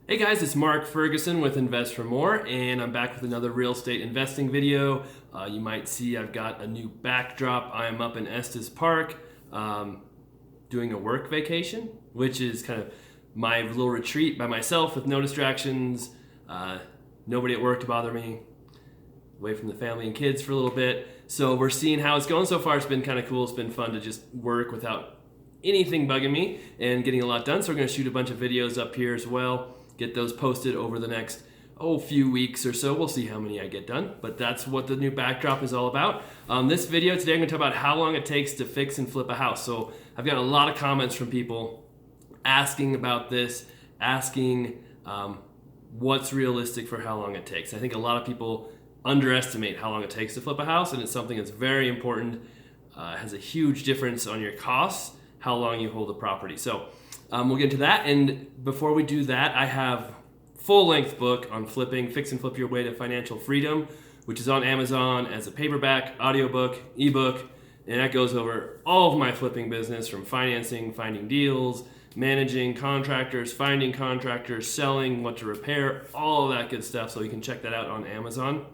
Hey guys, it's Mark Ferguson with Invest for More, and I'm back with another real estate investing video. You might see I've got a new backdrop. I am up in Estes Park doing a work vacation, which is kind of my little retreat by myself with no distractions, nobody at work to bother me, away from the family and kids for a little bit. So we're seeing how it's going so far. It's been kind of cool. It's been fun to just work without anything bugging me and getting a lot done. So we're going to shoot a bunch of videos up here as well. Get those posted over the next few weeks or so. We'll see how many I get done, but that's what the new backdrop is all about. This video today, I'm going to talk about how long it takes to fix and flip a house. So I've got a lot of comments from people asking about this, asking what's realistic for how long it takes. I think a lot of people underestimate how long it takes to flip a house, and it's something that's very important. It has a huge difference on your costs, how long you hold the property. So we'll get into that, and before we do that, I have full-length book on flipping, fix and flip your way to financial freedom, which is on Amazon as a paperback, audiobook, ebook, and that goes over all of my flipping business, from financing, finding deals, managing contractors, finding contractors, selling, what to repair, all of that good stuff. So you can check that out on Amazon.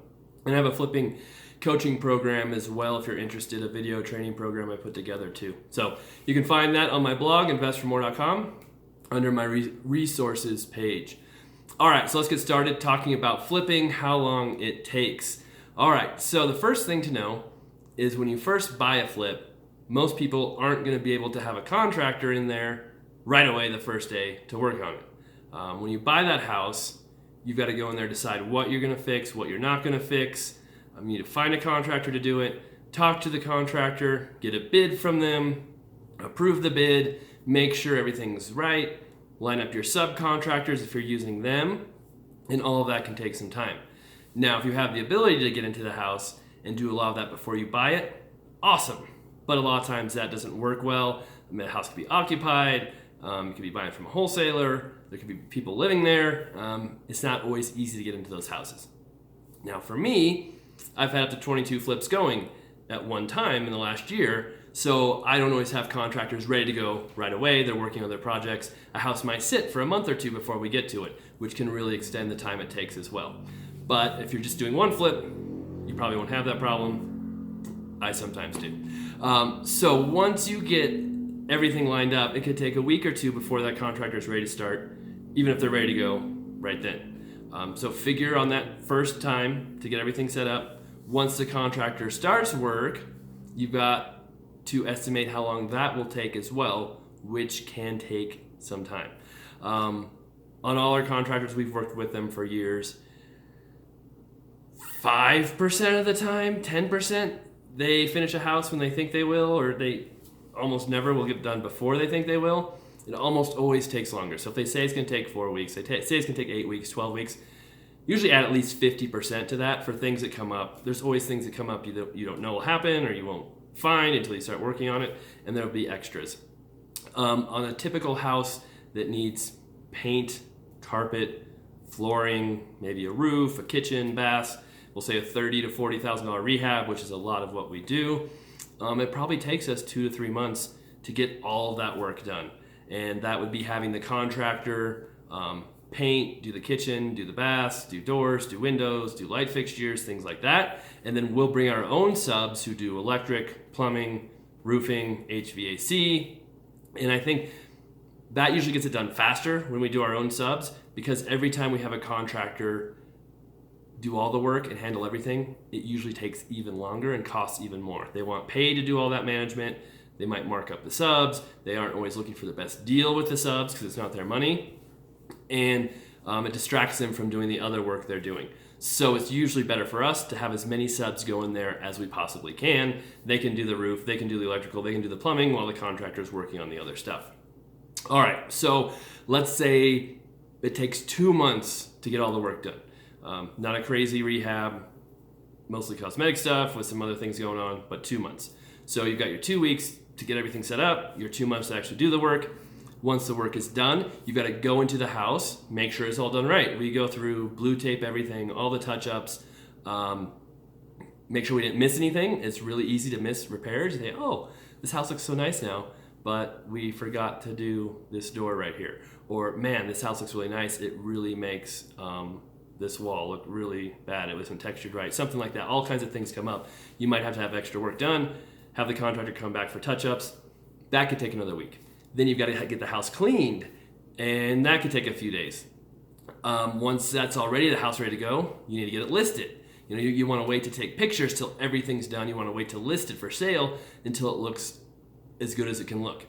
And I have a flipping coaching program as well if you're interested, a video training program I put together too. So you can find that on my blog, investformore.com, under my resources page. All right, so let's get started talking about flipping, how long it takes. All right, so the first thing to know is when you first buy a flip, most people aren't going to be able to have a contractor in there right away the first day to work on it. When you buy that house, you've got to go in there, decide what you're going to fix, what you're not going to fix. You need to find a contractor to do it, talk to the contractor, get a bid from them, approve the bid, make sure everything's right, line up your subcontractors if you're using them, and all of that can take some time. Now, if you have the ability to get into the house and do a lot of that before you buy it, awesome. But a lot of times that doesn't work well. The house could be occupied, you could be buying from a wholesaler, there could be people living there. It's not always easy to get into those houses. Now, for me, I've had up to 22 flips going at one time in the last year, so I don't always have contractors ready to go right away. They're working on their projects. A house might sit for a month or two before we get to it, which can really extend the time it takes as well. But if you're just doing one flip, you probably won't have that problem. I sometimes do. So once you get everything lined up, it could take a week or two before that contractor is ready to start, even if they're ready to go right then. So figure on that first time to get everything set up. Once the contractor starts work, you've got to estimate how long that will take as well, which can take some time. On all our contractors, we've worked with them for years. 5% of the time, 10%, they finish a house when they think they will, or they almost never will get done before they think they will. It almost always takes longer. So if they say it's going to take 4 weeks, they say it's going to take 8 weeks, 12 weeks, usually add at least 50% to that for things that come up. There's always things that come up you don't know will happen or you won't find until you start working on it, and there'll be extras. On a typical house that needs paint, carpet, flooring, maybe a roof, a kitchen, bath, we'll say a $30,000 to $40,000 rehab, which is a lot of what we do. It probably takes us 2 to 3 months to get all of that work done. And that would be having the contractor paint, do the kitchen, do the baths, do doors, do windows, do light fixtures, things like that. And then we'll bring our own subs who do electric, plumbing, roofing, HVAC. And I think that usually gets it done faster when we do our own subs, because every time we have a contractor do all the work and handle everything, it usually takes even longer and costs even more. They want paid to do all that management. They might mark up the subs. They aren't always looking for the best deal with the subs because it's not their money. And it distracts them from doing the other work they're doing. So it's usually better for us to have as many subs go in there as we possibly can. They can do the roof, they can do the electrical, they can do the plumbing while the contractor's working on the other stuff. All right, so let's say it takes 2 months to get all the work done. Not a crazy rehab, mostly cosmetic stuff with some other things going on, but 2 months. So you've got your 2 weeks to get everything set up, your 2 months to actually do the work. Once the work is done, you've got to go into the house, make sure it's all done right. We go through, blue tape everything, all the touch-ups, make sure we didn't miss anything. It's really easy to miss repairs. You say, oh, this house looks so nice now, but we forgot to do this door right here. Or, man, this house looks really nice. It really makes this wall look really bad. It wasn't textured right. Something like that. All kinds of things come up. You might have to have extra work done, have the contractor come back for touch-ups. That could take another week. Then you've got to get the house cleaned, and that could take a few days. Once that's all ready, the house ready to go, you need to get it listed. You want to wait to take pictures till everything's done. You want to wait to list it for sale until it looks as good as it can look.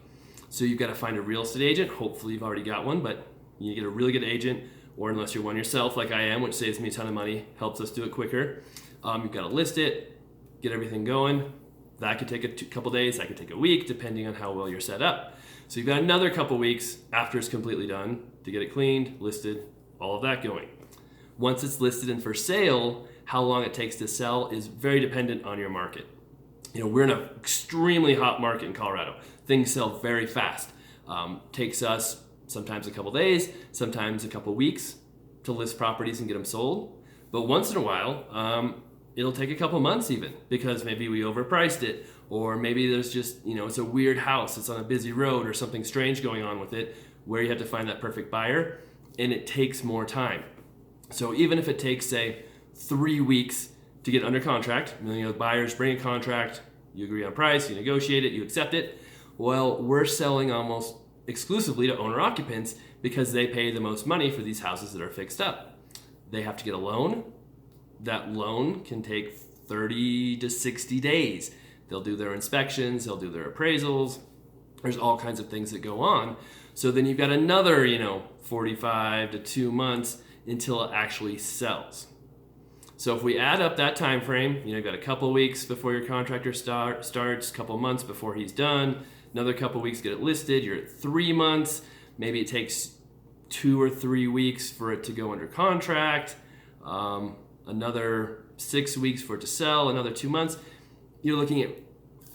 So you've got to find a real estate agent. Hopefully you've already got one, but you need to get a really good agent, or unless you're one yourself like I am, which saves me a ton of money, helps us do it quicker. You've got to list it, get everything going. That could take a couple days, that could take a week, depending on how well you're set up. So you've got another couple weeks after it's completely done to get it cleaned, listed, all of that going. Once it's listed and for sale, how long it takes to sell is very dependent on your market. We're in an extremely hot market in Colorado. Things sell very fast. Takes us sometimes a couple days, sometimes a couple weeks to list properties and get them sold. But once in a while, it'll take a couple months even, because maybe we overpriced it, or maybe there's just, it's a weird house, it's on a busy road, or something strange going on with it where you have to find that perfect buyer, and it takes more time. So even if it takes, say, 3 weeks to get under contract, buyers bring a contract, you agree on price, you negotiate it, you accept it. Well, we're selling almost exclusively to owner occupants because they pay the most money for these houses that are fixed up. They have to get a loan. That loan can take 30 to 60 days. They'll do their inspections, they'll do their appraisals. There's all kinds of things that go on. So then you've got another, 45 to 2 months until it actually sells. So if we add up that time frame, you've got a couple weeks before your contractor starts, a couple months before he's done, another couple weeks to get it listed, you're at 3 months. Maybe it takes 2 or 3 weeks for it to go under contract, another 6 weeks for it to sell, another 2 months. You're looking at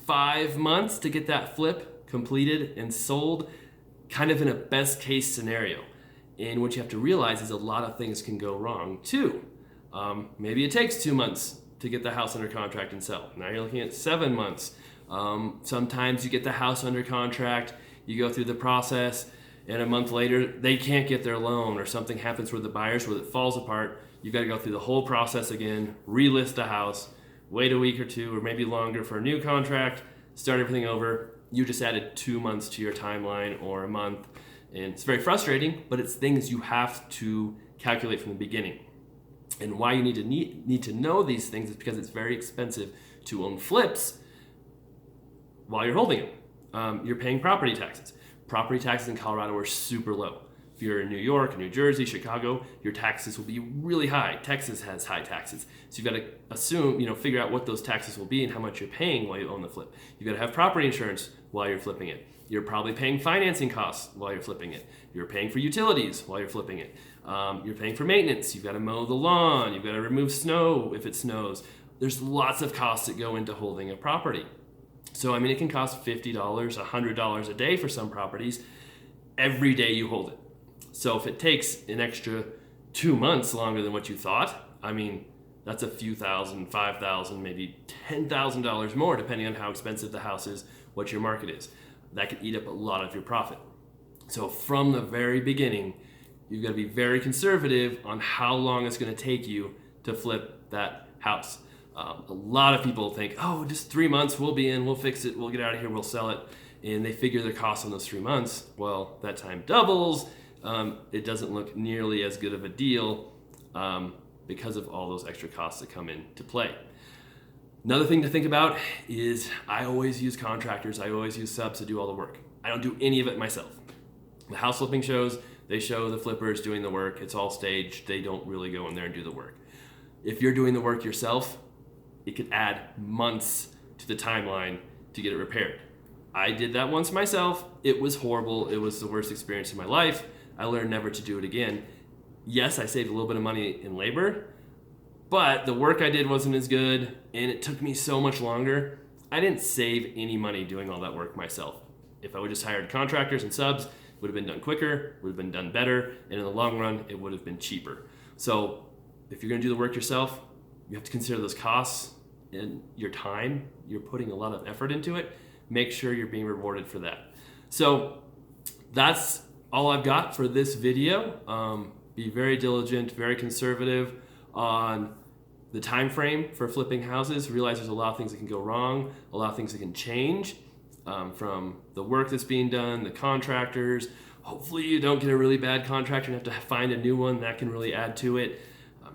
5 months to get that flip completed and sold, kind of in a best case scenario. And what you have to realize is a lot of things can go wrong too. Maybe it takes 2 months to get the house under contract and sell. Now you're looking at 7 months. Sometimes you get the house under contract, you go through the process, and a month later they can't get their loan, or something happens with the buyers where it falls apart. You've got to go through the whole process again, relist the house, wait a week or two, or maybe longer for a new contract, start everything over. You just added 2 months to your timeline, or a month, and it's very frustrating, but it's things you have to calculate from the beginning. And why you need to know these things is because it's very expensive to own flips while you're holding them. You're paying property taxes. Property taxes in Colorado are super low. If you're in New York, New Jersey, Chicago, your taxes will be really high. Texas has high taxes. So you've got to assume, figure out what those taxes will be and how much you're paying while you own the flip. You've got to have property insurance while you're flipping it. You're probably paying financing costs while you're flipping it. You're paying for utilities while you're flipping it. You're paying for maintenance. You've got to mow the lawn. You've got to remove snow if it snows. There's lots of costs that go into holding a property. So, it can cost $50, $100 a day for some properties every day you hold it. So if it takes an extra 2 months longer than what you thought, that's a few thousand, $5,000, maybe $10,000 more, depending on how expensive the house is, what your market is. That could eat up a lot of your profit. So from the very beginning, you've got to be very conservative on how long it's going to take you to flip that house. A lot of people think, just 3 months, we'll be in, we'll fix it, we'll get out of here, we'll sell it. And they figure their costs on those 3 months. Well, that time doubles. It doesn't look nearly as good of a deal because of all those extra costs that come into play. Another thing to think about is I always use contractors. I always use subs to do all the work. I don't do any of it myself. The house flipping shows, they show the flippers doing the work. It's all staged. They don't really go in there and do the work. If you're doing the work yourself, it could add months to the timeline to get it repaired. I did that once myself. It was horrible. It was the worst experience of my life. I learned never to do it again. Yes, I saved a little bit of money in labor, but the work I did wasn't as good, and it took me so much longer. I didn't save any money doing all that work myself. If I would just hired contractors and subs, it would have been done quicker, would have been done better, and in the long run, it would have been cheaper. So if you're going to do the work yourself, you have to consider those costs and your time. You're putting a lot of effort into it. Make sure you're being rewarded for that. So that's all I've got for this video. Be very diligent, very conservative on the time frame for flipping houses. Realize there's a lot of things that can go wrong, a lot of things that can change from the work that's being done, the contractors. Hopefully you don't get a really bad contractor and have to find a new one. That can really add to it.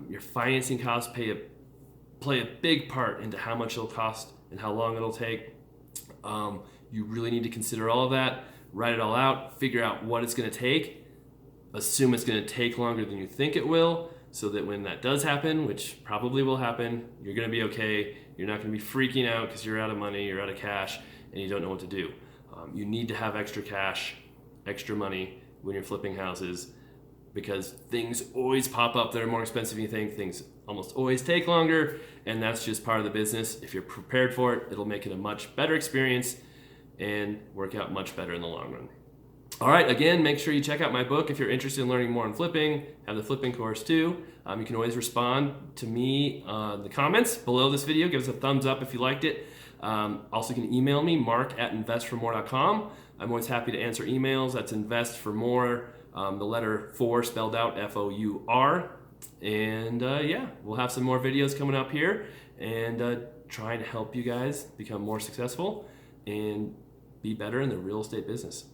Your financing costs play a big part into how much it'll cost and how long it'll take. You really need to consider all of that, write it all out, figure out what it's going to take, assume it's going to take longer than you think it will, so that when that does happen, which probably will happen, you're going to be okay. You're not going to be freaking out because you're out of money, you're out of cash, and you don't know what to do. You need to have extra cash, extra money when you're flipping houses, because things always pop up that are more expensive than you think. Things almost always take longer, and that's just part of the business. If you're prepared for it, it'll make it a much better experience and work out much better in the long run. All right, again, make sure you check out my book if you're interested in learning more on flipping. I have the flipping course too. You can always respond to me in the comments below this video. Give us a thumbs up if you liked it. Also, you can email me, mark@investformore.com. I'm always happy to answer emails. That's invest for more, the letter 4 spelled out, F-O-U-R. And yeah, we'll have some more videos coming up here and trying to help you guys become more successful and be better in the real estate business.